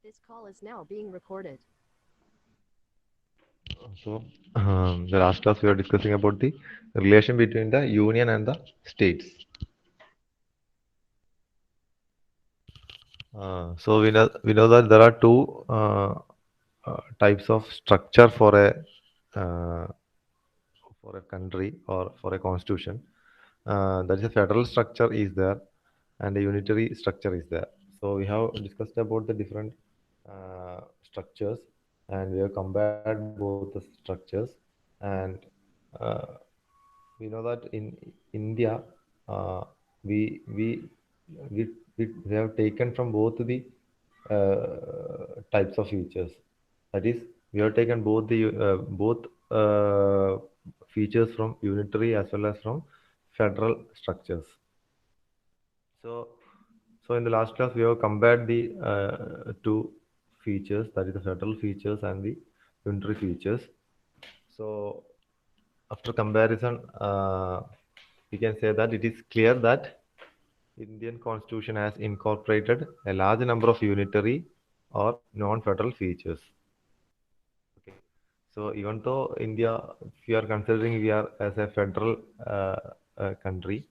This call is now being recorded. So, the last class we were discussing about the relation between the union and the states. So we know that there are two types of structure uh, for a country or for a constitution. That is a federal structure is there, and a unitary structure is there. So we have discussed about the different structures, and we have compared both the structures, and uh, we know that in India, uh, we we we have taken from both the types of features. That is, we have taken both features from unitary as well as from federal structures. So, so in the last class, we have compared the two features, that is the federal features and the unitary features. So, after comparison, we can say that it is clear that Indian Constitution has incorporated a large number of unitary or non-federal features. Okay. So even though India, if you are considering we are as a federal uh, country,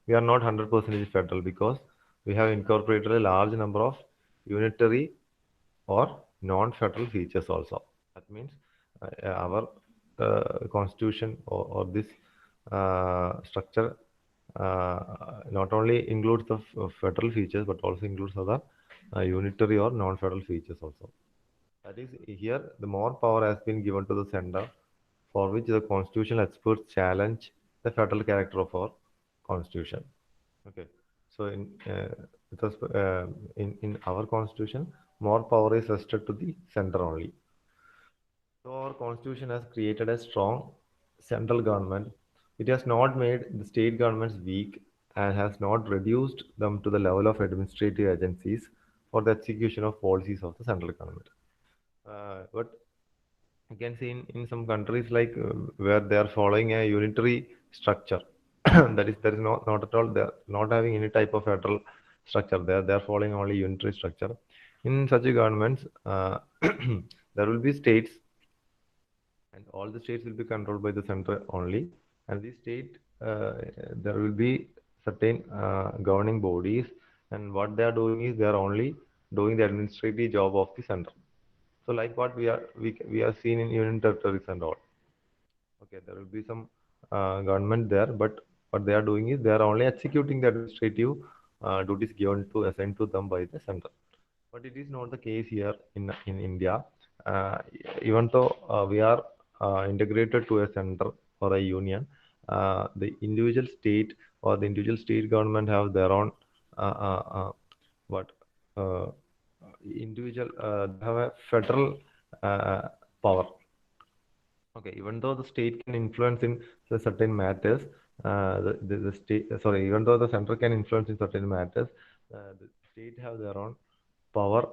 we are not 100% federal because we have incorporated a large number of unitary or non-federal features also. That means our constitution or this structure not only includes the federal features but also includes other unitary or non-federal features also. That is, here the more power has been given to the center, for which the constitutional experts challenge the federal character of our constitution. Okay, so in our constitution, more power is vested to the center only. So our constitution has created a strong central government. It has not made the state governments weak and has not reduced them to the level of administrative agencies for the execution of policies of the central government. But you can see in some countries like where they are following a unitary structure. That is, there is not at all, they are not having any type of federal structure there. They are following only unitary structure. In such a governments, there will be states, and all the states will be controlled by the center only. And the state, there will be certain governing bodies, and what they are doing is they are only doing the administrative job of the center. So like what we are seen in union territories and all. Okay, there will be some government there, but what they are doing is they are only executing the administrative duties given to assigned to them by the center. But it is not the case here in India. Uh, Even though we are integrated to a center or a union, the individual state or the individual state government have their own what uh, individual they have a federal uh, power. Okay, even though the state can influence in certain matters, the state, sorry, even though the center can influence in certain matters, the state have their own power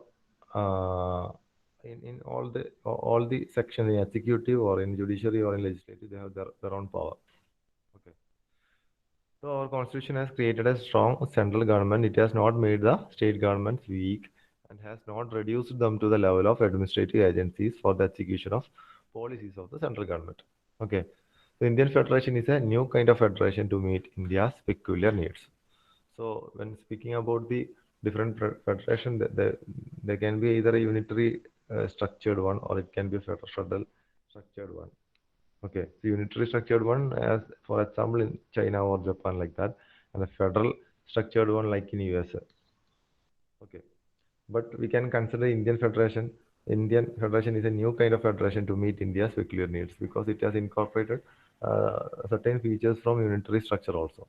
in all the sections in executive or in judiciary or in legislative, they have their own power. Okay. So our constitution has created a strong central government. It has not made the state governments weak and has not reduced them to the level of administrative agencies for the execution of policies of the central government. Okay. The Indian Federation is a new kind of federation to meet India's peculiar needs. So when speaking about the different federation, there can be either a unitary structured one or it can be a federal structured one. Okay, so unitary structured one, as for example, in China or Japan, like that, and a federal structured one, like in USA. Okay, but we can consider Indian Federation. Indian Federation is a new kind of federation to meet India's peculiar needs because it has incorporated certain features from unitary structure also.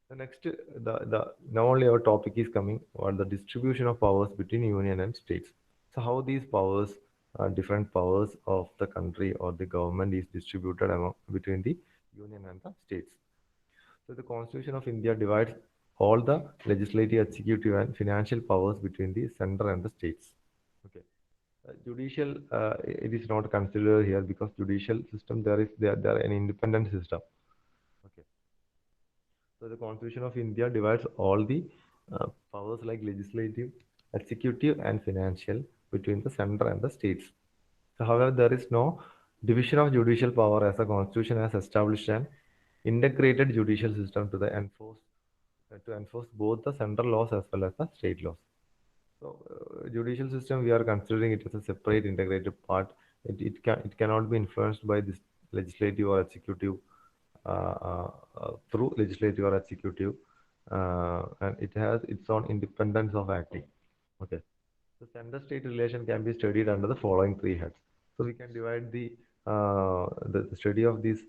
The next, the now only our topic is coming on the distribution of powers between union and states. So how these powers, different powers of the country or the government is distributed among between the union and the states. So the Constitution of India divides all the legislative, executive, and financial powers between the center and the states. Okay. Judicial, it is not considered here because judicial system there an independent system. Okay. So the Constitution of India divides all the powers like legislative. executive and financial between the center and the states. So, however, there is no division of judicial power as the constitution has established an integrated judicial system to enforce both the central laws as well as the state laws. So, judicial system, we are considering it as a separate integrated part. It cannot be influenced by this legislative or executive through legislative or executive, and it has its own independence of acting. Okay. The center-state relation can be studied under the following three heads. So we can divide the study of this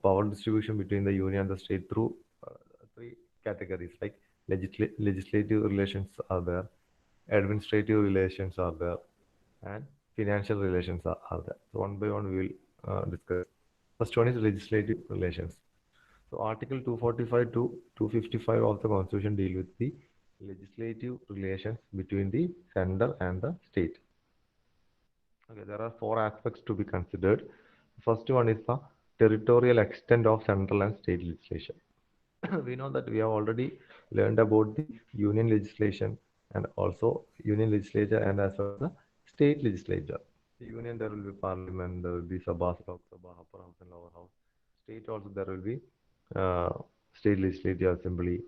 power distribution between the union and the state through three categories, like legislative relations are there, administrative relations are there, and financial relations are there. So one by one we will discuss. First one is legislative relations. So Article 245 to 255 of the Constitution deal with the legislative relations between the center and the state. Okay, there are four aspects to be considered. First one is the territorial extent of central and state legislation. We know that we have already learned about the union legislation and also union legislature and as well as the state legislature. The union, there will be parliament, there will be Sabha, Lok Sabha, upper house and lower house. State also there will be uh, state legislative assembly.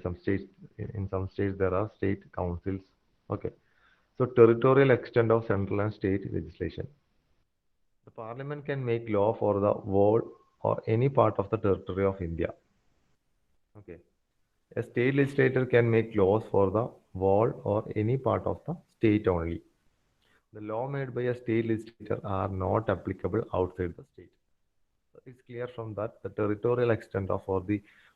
Some states, in some states there are state councils. Okay. So territorial extent of central and state legislation. The parliament can make law for the whole or any part of the territory of India. Okay. A state legislator can make laws for the whole or any part of the state only. The law made by a state legislator are not applicable outside the state. So it's clear from that the territorial extent of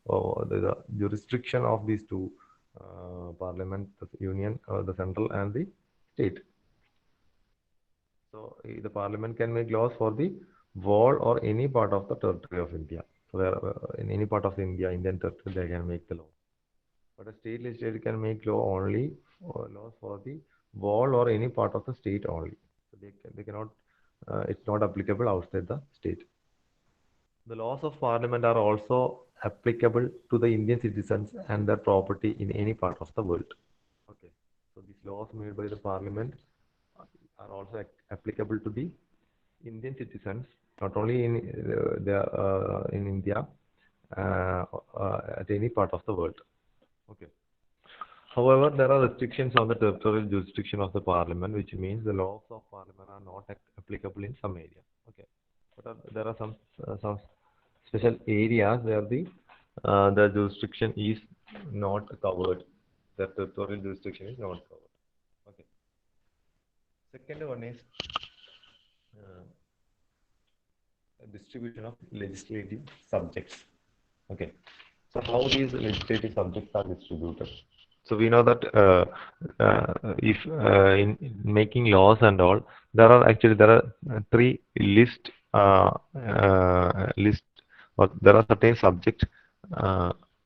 or the jurisdiction of these two parliament, the union, the central and the state. So the parliament can make laws for the whole or any part of the territory of India. So there, in any part of India, Indian territory, they can make the law. But a state legislature can make laws for the whole or any part of the state only. So they cannot. It's not applicable outside the state. The laws of parliament are also applicable to the Indian citizens and their property in any part of the world. Okay. So these laws made by the parliament are also applicable to the Indian citizens, not only in India, at any part of the world. Okay. However, there are restrictions on the territorial jurisdiction of the parliament, which means the laws of parliament are not applicable in some area. Okay. But there are some special areas where the jurisdiction is not covered. The territorial jurisdiction is not covered. Okay. Second one is distribution of legislative subjects. Okay. So how these legislative subjects are distributed? So we know that if in making laws and all, there are three list, or there are certain subjects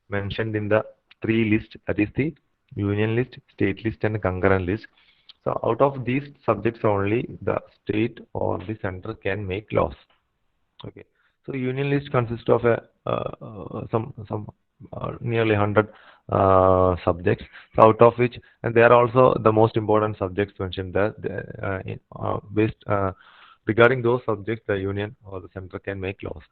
mentioned in the three list, that is the union list, state list, and concurrent list. So out of these subjects only, the state or the center can make laws. Okay. So union list consists of some nearly 100 subjects. So out of which, and they are also the most important subjects mentioned there. Regarding those subjects, the union or the center can make laws.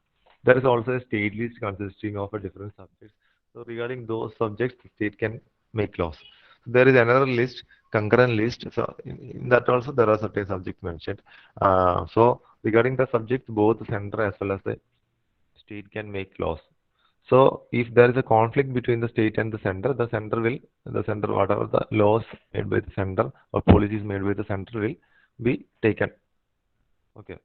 There is also a state list consisting of a different subjects. So regarding those subjects, the state can make laws. So there is another list, concurrent list. So in that also there are certain subjects mentioned. So regarding the subjects, both the center as well as the state can make laws. So if there is a conflict between the state and the center, whatever the laws made by the center or policies made by the center will be taken. Okay.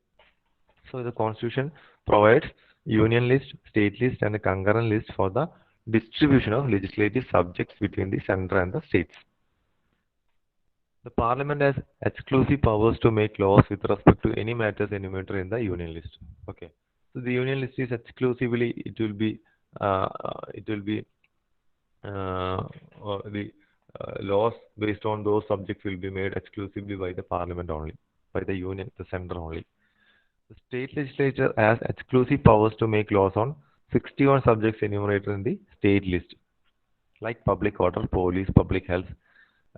So the constitution provides union list, state list, and a concurrent list for the distribution of legislative subjects between the center and the states. The parliament has exclusive powers to make laws with respect to any matters enumerated in the union list. Okay. So the union list is exclusively, the laws based on those subjects will be made exclusively by the parliament only, by the union, the center only. The state legislature has exclusive powers to make laws on 61 subjects enumerated in the state list, like public order, police, public health,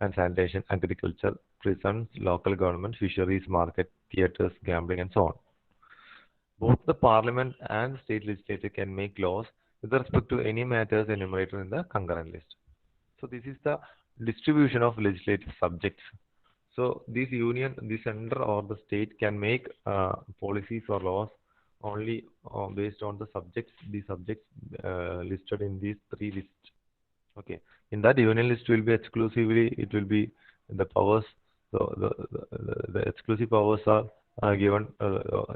and sanitation, agriculture, prisons, local government, fisheries, market, theatres, gambling, and so on. Both the parliament and state legislature can make laws with respect to any matters enumerated in the concurrent list. So this is the distribution of legislative subjects. So this union, the center or the state can make policies or laws only based on the subjects listed in these three lists. Okay, in that union list will be exclusively, it will be the powers, the exclusive powers are given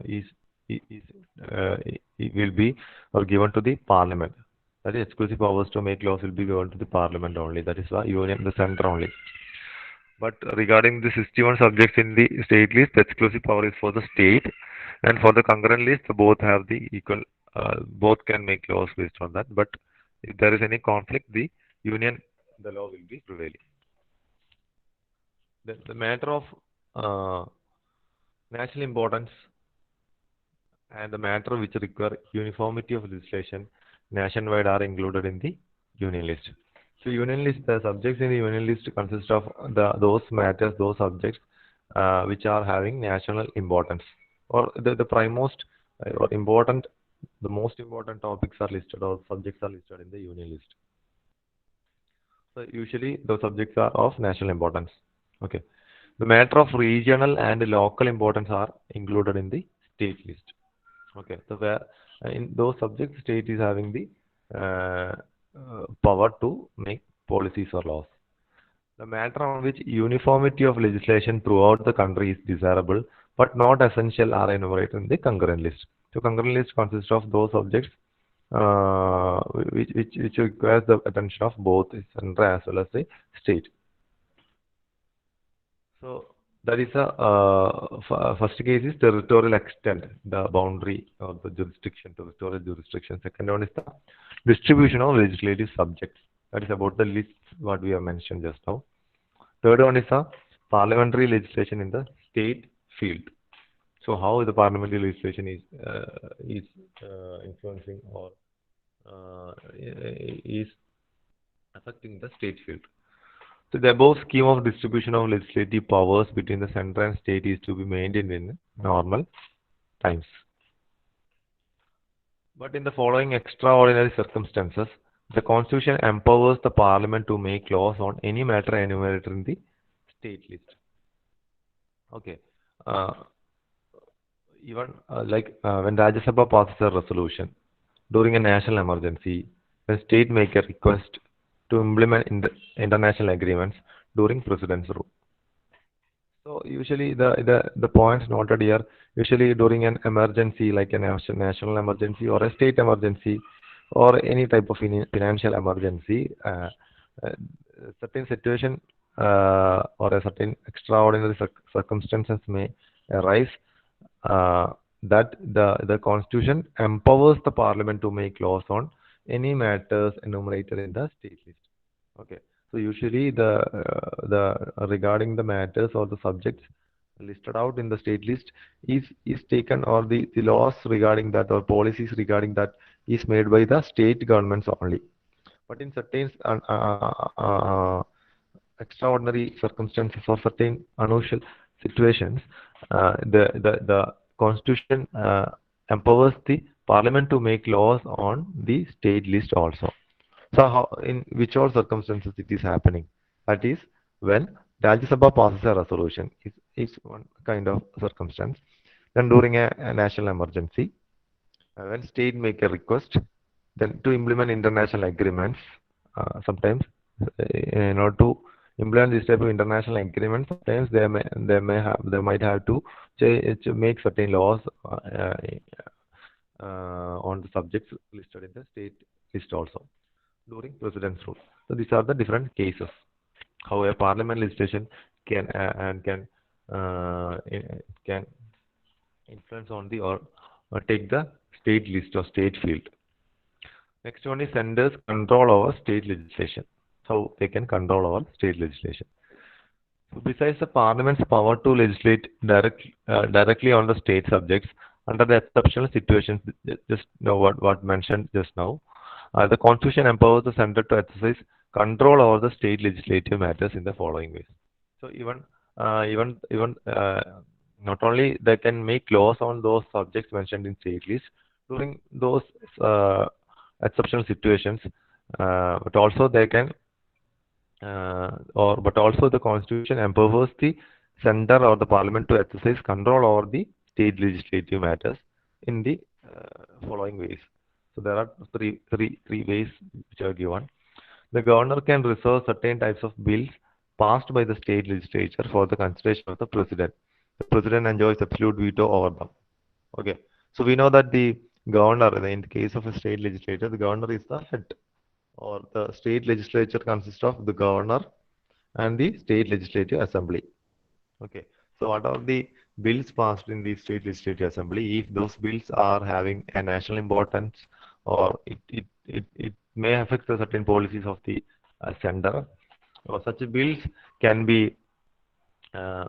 is it will be or given to the parliament. That is, exclusive powers to make laws will be given to the parliament only. That is the union, the center only. But regarding the 61 subjects in the state list, the exclusive power is for the state, and for the concurrent list, both have the equal, both can make laws based on that. But if there is any conflict, the union, the law will be prevailing. The matter of national importance and the matter which require uniformity of legislation nationwide are included in the union list. So union list, the subjects in the union list consist of those matters, those subjects which are having national importance, or the primemost or important, the most important topics are listed or subjects are listed in the union list. So usually those subjects are of national importance. Okay. The matter of regional and local importance are included in the state list. Okay. So where in those subjects, state is having the power to make policies or laws. The matter on which uniformity of legislation throughout the country is desirable but not essential are enumerated in the concurrent list. So concurrent list consists of those subjects which requires the attention of both the center as well as the state. So that is a first case is territorial extent, the boundary or the jurisdiction, territorial jurisdiction. Second one is the distribution of legislative subjects. That is about the list what we have mentioned just now. Third one is a parliamentary legislation in the state field. So how the parliamentary legislation is influencing or is affecting the state field. So the above scheme of distribution of legislative powers between the center and state is to be maintained in normal times. But in the following extraordinary circumstances, the Constitution empowers the Parliament to make laws on any matter enumerated in the state list. Okay. Even when Rajya Sabha passes a resolution during a national emergency, the state make a request to implement international agreements during President's rule. So usually the points noted here, usually during an emergency like a national emergency or a state emergency or any type of financial emergency, certain situation or a certain extraordinary circumstances may arise that the Constitution empowers the Parliament to make laws on any matters enumerated in the state list. Okay. So usually the regarding the matters or the subjects listed out in the state list is taken, or the laws regarding that or policies regarding that is made by the state governments only. But in certain extraordinary circumstances or certain unusual situations, the Constitution empowers the Parliament to make laws on the state list also. So how, in which all circumstances it is happening? That is when Rajya Sabha passes a resolution is one kind of circumstance. Then during a national emergency, when state make a request, then to implement international agreements, sometimes in order to implement this type of international agreements, sometimes they might have to make certain laws on the subjects listed in the state list also during President's rule. So these are the different cases how a parliament legislation can influence on the or take the state list or state field. Next one is center's control over state legislation. How they can control over state legislation. So besides the Parliament's power to legislate directly on the state subjects under the exceptional situations, just know what mentioned just now, the Constitution empowers the center to exercise control over the state legislative matters in the following ways. So even not only they can make laws on those subjects mentioned in state list during those uh, exceptional situations, but also they can but also the constitution empowers the center or the parliament to exercise control over the state legislative matters in the following ways. So there are three ways which are given. The governor can reserve certain types of bills passed by the state legislature for the consideration of the president. The president enjoys absolute veto over them. Okay. So we know that the governor, in the case of a state legislature, the governor is the head, or the state legislature consists of the governor and the state legislative assembly. Okay. So what are the bills passed in the state legislative assembly? If those bills are having a national importance, or it may affect the certain policies of the center, or can be uh,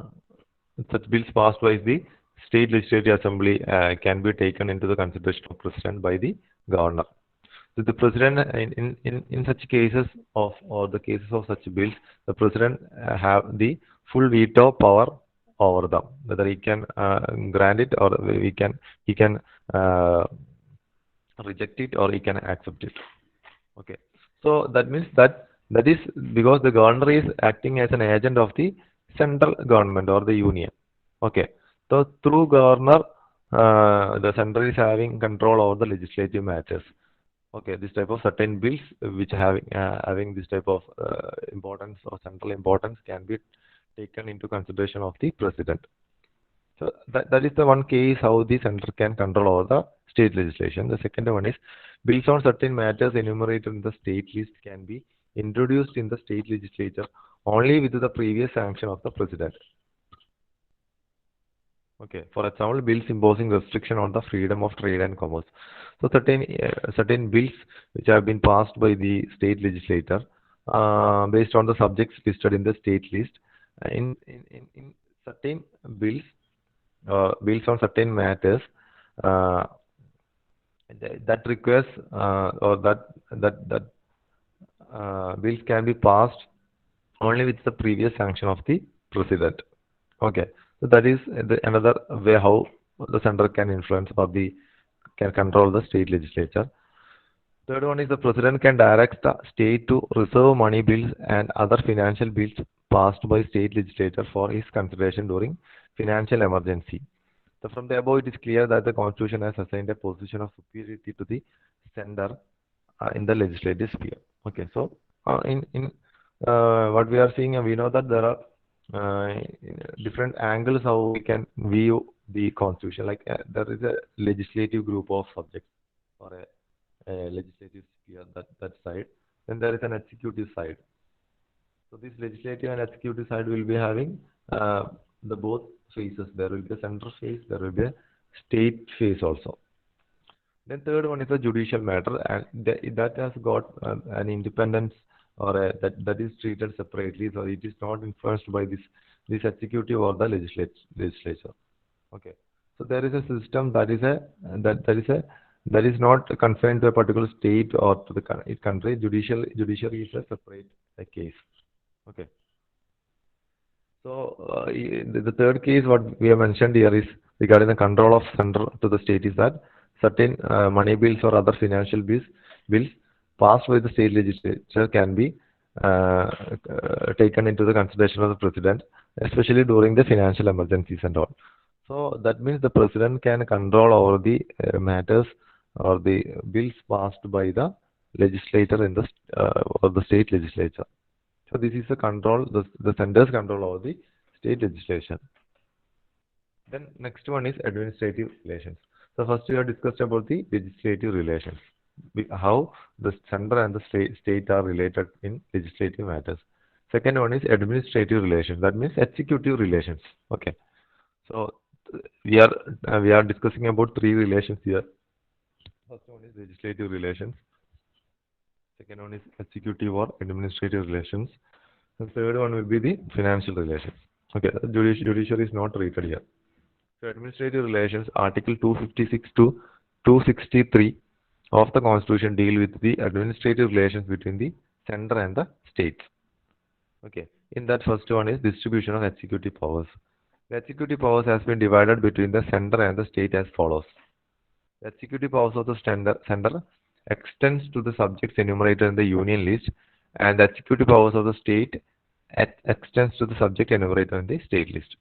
such bills passed by the state legislative assembly can be taken into the consideration of president by the governor. So the president in such cases of, or the cases of such bills, the president have the full veto power over them, whether he can grant it, or he can uh, reject it, or he can accept it. Okay. So that means that is because the governor is acting as an agent of the central government or the union. Okay. So through governor, the center is having control over the legislative matters. Okay, this type of certain bills which having this type of importance or central importance can be taken into consideration of the president. So that is the one case how the center can control over the state legislation. The second one is bills on certain matters enumerated in the state list can be introduced in the state legislature only with the previous sanction of the president. Okay, for example, bills imposing restriction on the freedom of trade and commerce. So certain bills which have been passed by the state legislator based on the subjects listed in the state list. In certain bills, bills on certain matters uh, that requires or that bills can be passed only with the previous sanction of the president. Okay, so that is another way how the center can influence or can control the state legislature. Third one is the president can direct the state to reserve money bills and other financial bills passed by state legislature for his consideration during financial emergency. So from the above, it is clear that the constitution has assigned a position of superiority to the center in the legislative sphere. Okay, so in what we are seeing, we know that there are different angles how we can view the constitution. Like there is a legislative group of subjects, or a legislative sphere, that side. Then there is an executive side. So this legislative and executive side will be having the both phases. There will be a central phase, there will be a state phase also. Then third one is a judicial matter, and that has got an independence, or that is treated separately, so it is not influenced by this executive or the legislature. Okay, so there is a system that is not confined to a particular state or to the country. Judiciary is a separate case. Okay. So the third case what we have mentioned here is regarding the control of center to the state, is that certain money bills or other financial bills passed by the state legislature can be taken into the consideration of the president, especially during the financial emergencies and all. So that means the president can control over the matters or the bills passed by the legislator in the or the state legislature. So this is the control, the center's control over the state legislation. Then next one is administrative relations. So first we have discussed about the legislative relations, how the center and the state are related in legislative matters. Second one is administrative relations. That means executive relations. Okay. So we are discussing about three relations here. First one is legislative relations. Second one is executive or administrative relations. The third one will be the financial relations. Okay, judiciary is not treated here. So administrative relations, Article 256 to 263 of the Constitution deal with the administrative relations between the center and the states. Okay, in that first one is distribution of executive powers. The executive powers has been divided between the center and the state as follows. The executive powers of the center extends to the subjects enumerated in the union list, and the executive powers of the state extends to the subject enumerated in the state list.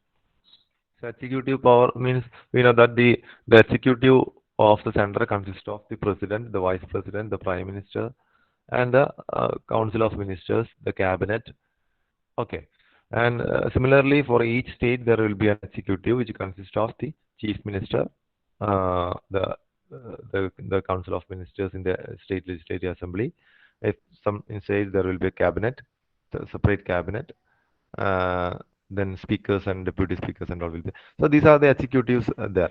So executive power means we know that the executive of the center consists of the president, the vice president, the prime minister, and the council of ministers, the cabinet. Okay, and similarly for each state there will be an executive which consists of the chief minister, the council of ministers in the state legislative assembly. If some in states there will be a cabinet, the separate cabinet, uh, then speakers and deputy speakers and all will be. So these are the executives there.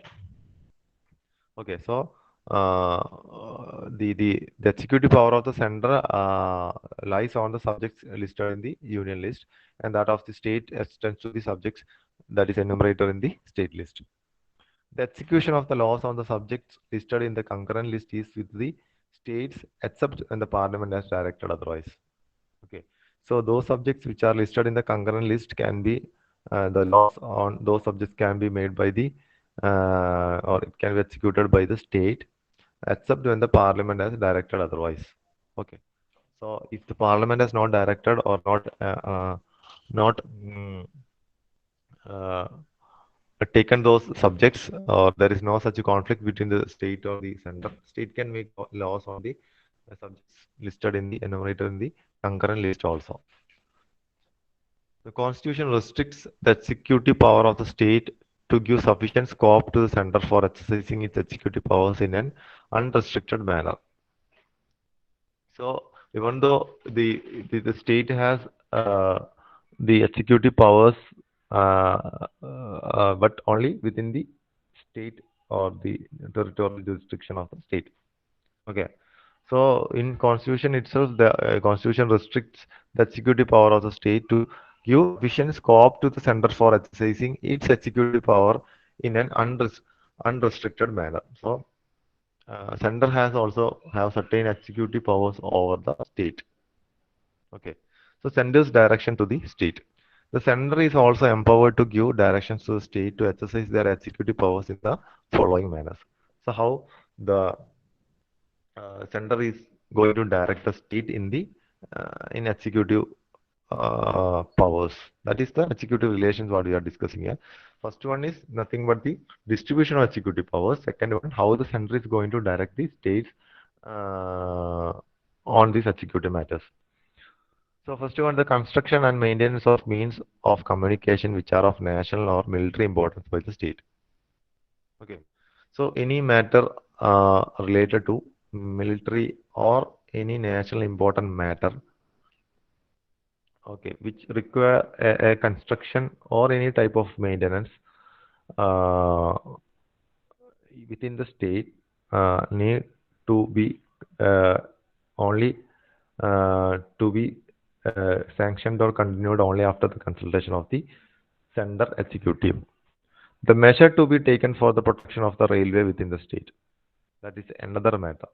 Okay, so the executive power of the center lies on the subjects listed in the union list, and that of the state extends to the subjects that is enumerated in the state list. The execution of the laws on the subjects listed in the concurrent list is with the states except when the parliament has directed otherwise. Okay, so those subjects which are listed in the concurrent list can be the laws on those subjects can be made by the or it can be executed by the state except when the parliament has directed otherwise. Okay, so if the parliament has not directed or not uh, taken those subjects or there is no such a conflict between the state or the center, state can make laws on the subjects listed in the enumerated in the concurrent list also. The Constitution restricts the executive power of the state to give sufficient scope to the center for exercising its executive powers in an unrestricted manner. So, even though the state has the executive powers, but only within the state or the territorial jurisdiction of the state. Okay. So in Constitution itself, the Constitution restricts the executive power of the state to give sufficient scope to the center for exercising its executive power in an unrestricted manner. So center has also have certain executive powers over the state. Okay. So center's direction to the state. The center is also empowered to give directions to the state to exercise their executive powers in the following manners. So how the center is going to direct the state in the in executive powers. That is the executive relations what we are discussing here. First one is nothing but the distribution of executive powers. Second one, how the center is going to direct the states on these executive matters. So first one, the construction and maintenance of means of communication which are of national or military importance by the state. Okay. So any matter related to military or any national important matter, okay, which require a construction or any type of maintenance uh, within the state need to be only to be sanctioned or continued only after the consultation of the center executive. The measure to be taken for the protection of the railway within the state. That is another matter.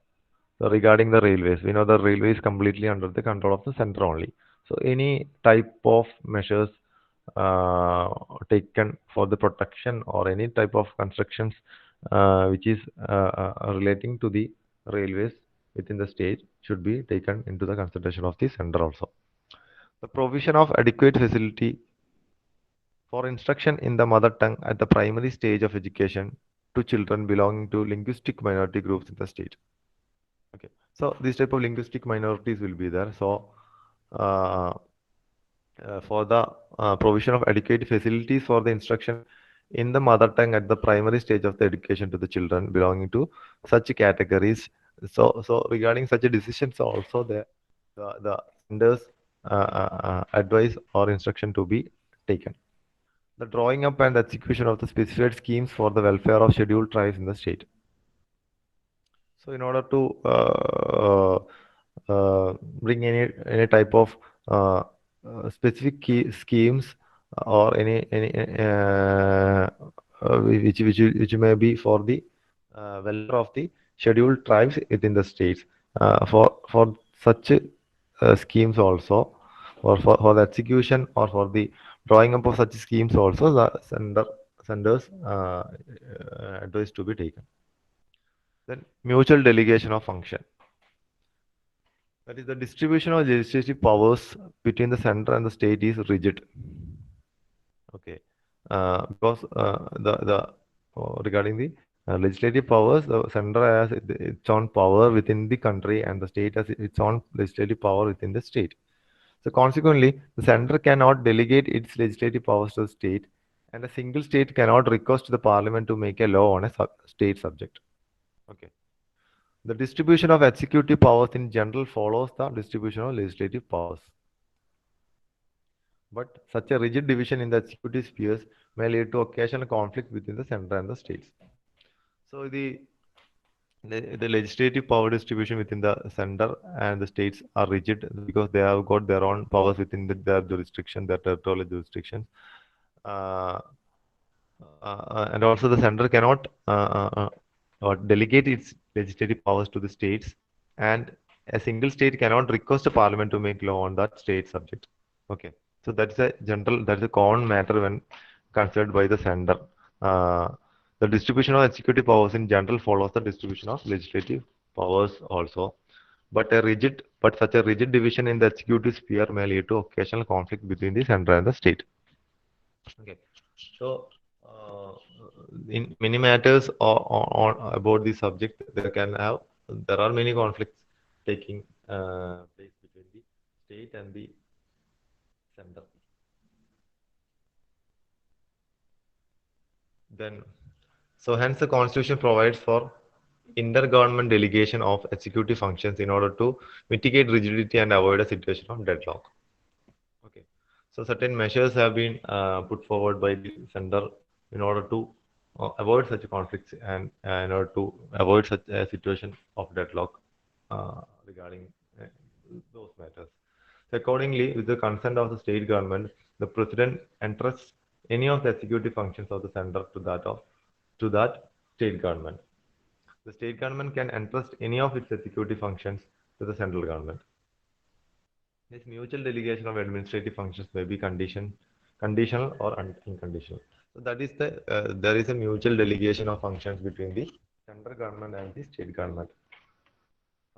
So regarding the railways, we know the railway is completely under the control of the center only. So any type of measures taken for the protection or any type of constructions which is relating to the railways within the state should be taken into the consideration of the center also. The provision of adequate facility for instruction in the mother tongue at the primary stage of education to children belonging to linguistic minority groups in the state. Okay, so this type of linguistic minorities will be there. So uh, for the provision of adequate facilities for the instruction in the mother tongue at the primary stage of the education to the children belonging to such categories. So regarding such a decisions also the centers advice or instruction to be taken. The drawing up and execution of the specified schemes for the welfare of scheduled tribes in the state. So in order to bring any type of specific key schemes or any which may be for the welfare of the scheduled tribes within the states. For such schemes also, or for the execution or for the drawing up of such schemes also, the centers advice to be taken. Then mutual delegation of function. That is, the distribution of legislative powers between the center and the state is rigid. Okay, because regarding the legislative powers, the center has its own power within the country, and the state has its own legislative power within the state. So consequently, the center cannot delegate its legislative powers to the state, and a single state cannot request the parliament to make a law on a state subject. Okay. The distribution of executive powers in general follows the distribution of legislative powers. But such a rigid division in the executive spheres may lead to occasional conflict between the center and the states. So the legislative power distribution within the center and the states are rigid because they have got their own powers within their jurisdiction, their territorial jurisdictions. Uh, and also the center cannot delegate its legislative powers to the states, and a single state cannot request a parliament to make law on that state subject. Okay, so that's a common matter when considered by the center. Uh, the distribution of executive powers in general follows the distribution of legislative powers also. But such a rigid division in the executive sphere may lead to occasional conflict between the center and the state. Okay, so in many matters about the subject, there are many conflicts taking place between the state and the center. Then, so hence the constitution provides for intergovernment delegation of executive functions in order to mitigate rigidity and avoid a situation of deadlock. Okay, so certain measures have been put forward by the center in order to avoid such conflicts and in order to avoid such a situation of deadlock regarding those matters. So accordingly, with the consent of the state government, the president entrusts any of the executive functions of the center to that state government. The state government can entrust any of its executive functions to the central government. This mutual delegation of administrative functions may be conditional or unconditional. So that is there is a mutual delegation of functions between the central government and the state government.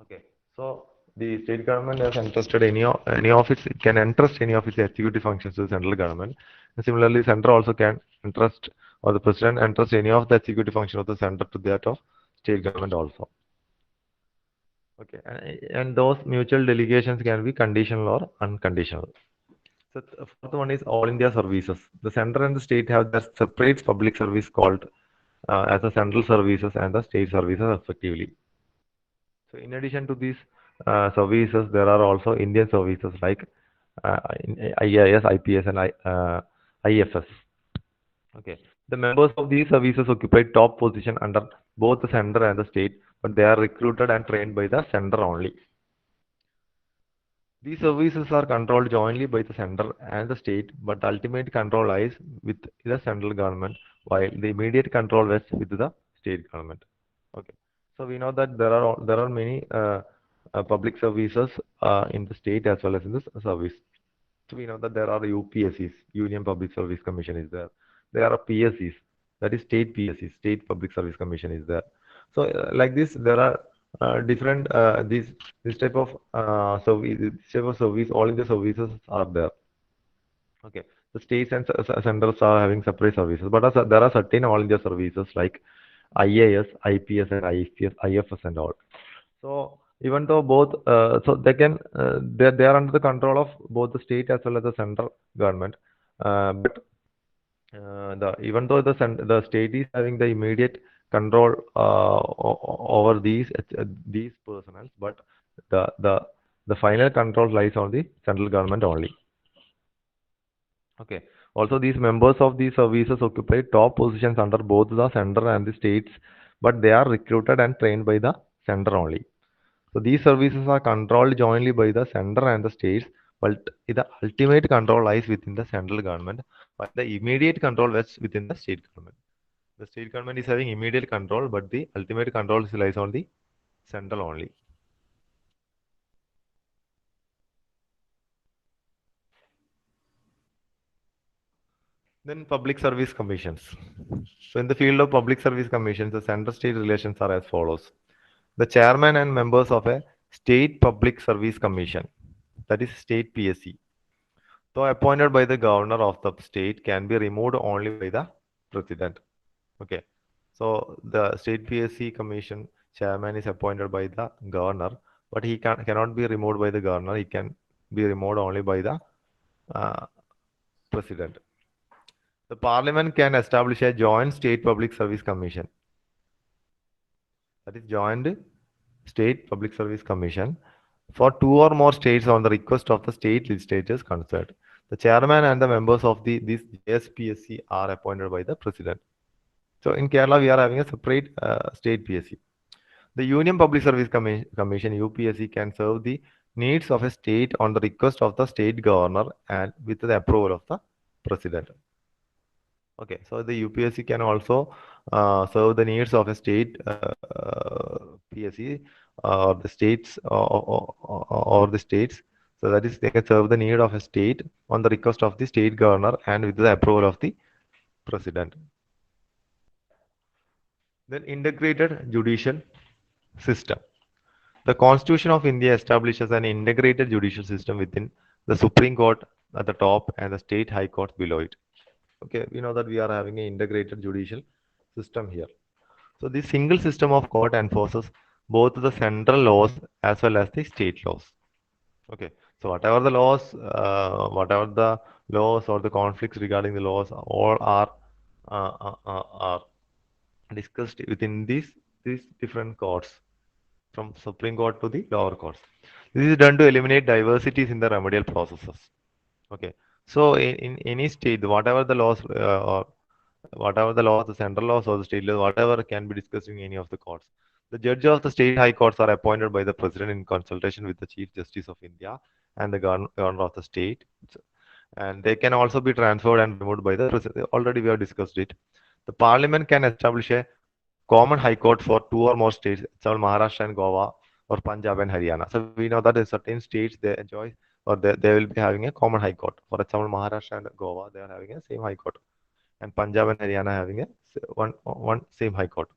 Okay, so the state government has entrusted any of its it can entrust any of its executive functions to the central government. And similarly, center also can entrust or the president entrust any of the executive function of the center to that of state government also. Okay, and those mutual delegations can be conditional or unconditional. So the fourth one is all India services. The center and the state have their separate public service called as the central services and the state services respectively. So in addition to these services, there are also Indian services like IAS, IPS, and IFS. Okay, the members of these services occupy top position under both the center and the state, but they are recruited and trained by the center only. These services are controlled jointly by the center and the state, but the ultimate control lies with the central government, while the immediate control rests with the state government. Okay, so we know that there are many public services in the state as well as in the service. So we know that there are UPSCs, Union Public Service Commission is there. There are PSCs, that is state PSCs, State Public Service Commission is there. So like this, there are different this type of service. All in the services are there. Okay, the states and centers are having separate services, but there are certain all India services like IAS, IPS, and IFS, and all. So even though both, so they are under the control of both the state as well as the central government, but even though the state is having the immediate control over these personnel, but the final control lies on the central government only. Okay. Also, these members of these services occupy top positions under both the center and the states, but they are recruited and trained by the center only. So these services are controlled jointly by the center and the states, but the ultimate control lies within the central government, but the immediate control rests within the state government. The state government is having immediate control, but the ultimate control lies on the central only. Then public service commissions. So in the field of public service commissions, the center-state relations are as follows. The chairman and members of a state public service commission, that is state PSC, though appointed by the governor of the state, can be removed only by the president. Okay. So the state PSC commission chairman is appointed by the governor, but cannot be removed by the governor. He can be removed only by the uh, president. The parliament can establish a joint state public service commission. That is joint state public service commission for two or more states on the request of the state legislatures concerned. The chairman and the members of this JSPSC are appointed by the president. So in Kerala, we are having a separate state PSC. The Union Public Service Commission (UPSC) can serve the needs of a state on the request of the state governor and with the approval of the president. Okay, so the UPSC can also serve the needs of a state PSC or the states or the states. So that is, they can serve the need of a state on the request of the state governor and with the approval of the president. Then integrated judicial system. The Constitution of India establishes an integrated judicial system within the Supreme Court at the top and the state high courts below it. Okay, we know that we are having an integrated judicial system here. So this single system of court enforces both the central laws as well as the state laws. Okay, so whatever the laws or the conflicts regarding the laws, all are discussed within these different courts, from Supreme Court to the lower courts. This is done to eliminate diversities in the remedial processes. Okay, so in any state, whatever the laws the central laws or the state laws, whatever can be discussed in any of the courts. The judges of the state high courts are appointed by the president in consultation with the Chief Justice of India and the governor of the state. And they can also be transferred and removed by the president. Already we have discussed it. The parliament can establish a common high court for two or more states, example Maharashtra and Goa or Punjab and Haryana. So we know that in certain states they enjoy or they will be having a common high court. For example, Maharashtra and Goa, they are having a same high court, and Punjab and Haryana having a one same high court.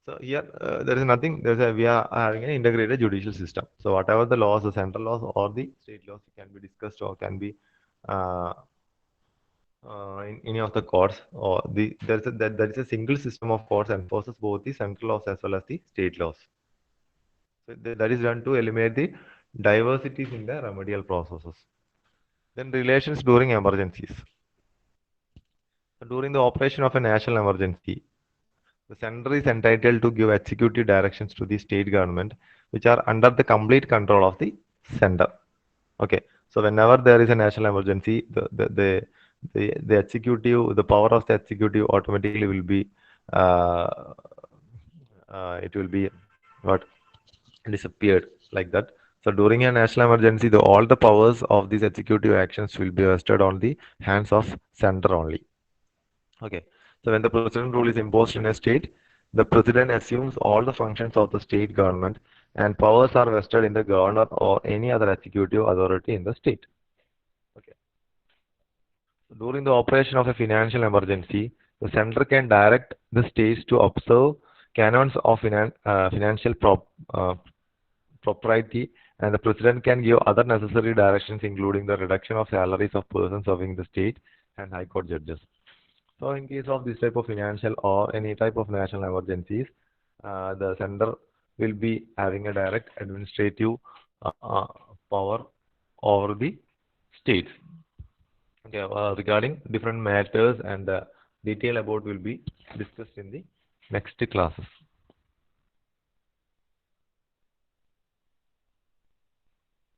So here there is nothing. We are having an integrated judicial system. So whatever the laws, the central laws or the state laws can be discussed or can be in any of the courts, or there is a single system of courts enforces both the central laws as well as the state laws. So that is done to eliminate the diversities in the remedial processes. Then relations during emergencies. So during the operation of a national emergency, the center is entitled to give executive directions to the state government, which are under the complete control of the center. Okay, so whenever there is a national emergency, the executive, the power of the executive automatically will be it will be what disappeared like that. So during a national emergency, all the powers of these executive actions will be vested on the hands of center only. Okay, so when the president rule is imposed in a state, the president assumes all the functions of the state government and powers are vested in the governor or any other executive authority in the state. Okay. So during the operation of a financial emergency, the center can direct the states to observe canons of financial propriety, and the president can give other necessary directions, including the reduction of salaries of persons serving the state and high court judges. So in case of this type of financial or any type of national emergencies, the center will be having a direct administrative power over the states. Okay, regarding different matters and detail about will be discussed in the next classes.